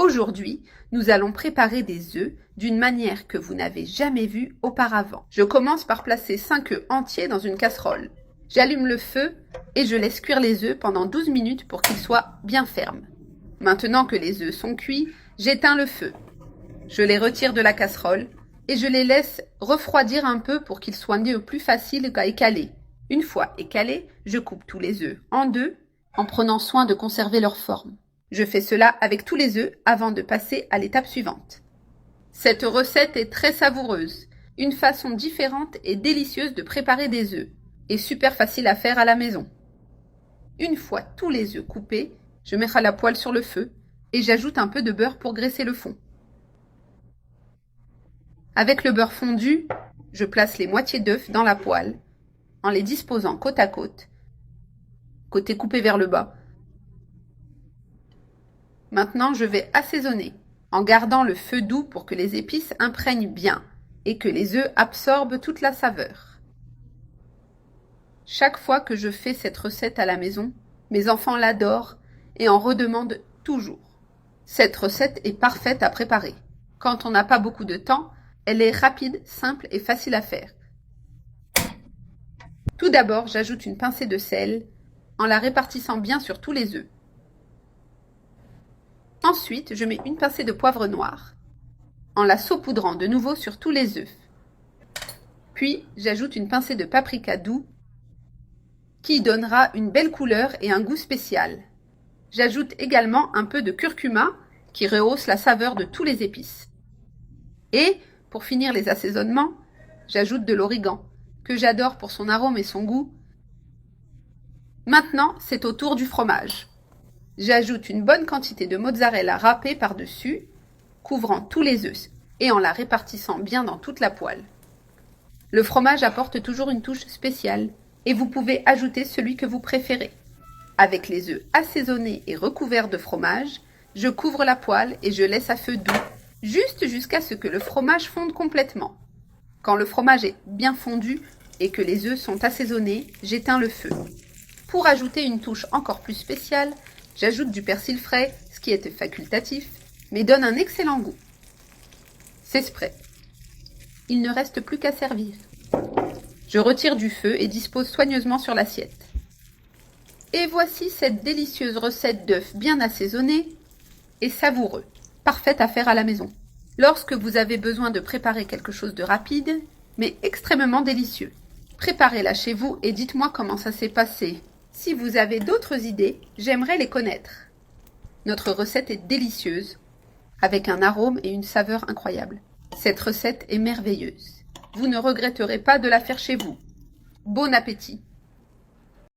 Aujourd'hui, nous allons préparer des œufs d'une manière que vous n'avez jamais vue auparavant. Je commence par placer 5 œufs entiers dans une casserole. J'allume le feu et je laisse cuire les œufs pendant 12 minutes pour qu'ils soient bien fermes. Maintenant que les œufs sont cuits, j'éteins le feu. Je les retire de la casserole et je les laisse refroidir un peu pour qu'ils soient mieux plus faciles à écaler. Une fois écalés, je coupe tous les œufs en deux en prenant soin de conserver leur forme. Je fais cela avec tous les œufs avant de passer à l'étape suivante. Cette recette est très savoureuse, une façon différente et délicieuse de préparer des œufs, et super facile à faire à la maison. Une fois tous les œufs coupés, je mets la poêle sur le feu et j'ajoute un peu de beurre pour graisser le fond. Avec le beurre fondu, je place les moitiés d'œufs dans la poêle en les disposant côte à côte, côté coupé vers le bas. Maintenant, je vais assaisonner en gardant le feu doux pour que les épices imprègnent bien et que les œufs absorbent toute la saveur. Chaque fois que je fais cette recette à la maison, mes enfants l'adorent et en redemandent toujours. Cette recette est parfaite à préparer. Quand on n'a pas beaucoup de temps, elle est rapide, simple et facile à faire. Tout d'abord, j'ajoute une pincée de sel en la répartissant bien sur tous les œufs. Ensuite, je mets une pincée de poivre noir en la saupoudrant de nouveau sur tous les œufs. Puis, j'ajoute une pincée de paprika doux qui donnera une belle couleur et un goût spécial. J'ajoute également un peu de curcuma qui rehausse la saveur de tous les épices. Et, pour finir les assaisonnements, j'ajoute de l'origan que j'adore pour son arôme et son goût. Maintenant, c'est au tour du fromage. J'ajoute une bonne quantité de mozzarella râpée par-dessus, couvrant tous les œufs et en la répartissant bien dans toute la poêle. Le fromage apporte toujours une touche spéciale et vous pouvez ajouter celui que vous préférez. Avec les œufs assaisonnés et recouverts de fromage, je couvre la poêle et je laisse à feu doux, juste jusqu'à ce que le fromage fonde complètement. Quand le fromage est bien fondu et que les œufs sont assaisonnés, j'éteins le feu. Pour ajouter une touche encore plus spéciale, j'ajoute du persil frais, ce qui est facultatif, mais donne un excellent goût. C'est prêt. Il ne reste plus qu'à servir. Je retire du feu et dispose soigneusement sur l'assiette. Et voici cette délicieuse recette d'œufs bien assaisonnés et savoureux, parfaite à faire à la maison. Lorsque vous avez besoin de préparer quelque chose de rapide, mais extrêmement délicieux, préparez-la chez vous et dites-moi comment ça s'est passé. Si vous avez d'autres idées, j'aimerais les connaître. Notre recette est délicieuse, avec un arôme et une saveur incroyables. Cette recette est merveilleuse. Vous ne regretterez pas de la faire chez vous. Bon appétit!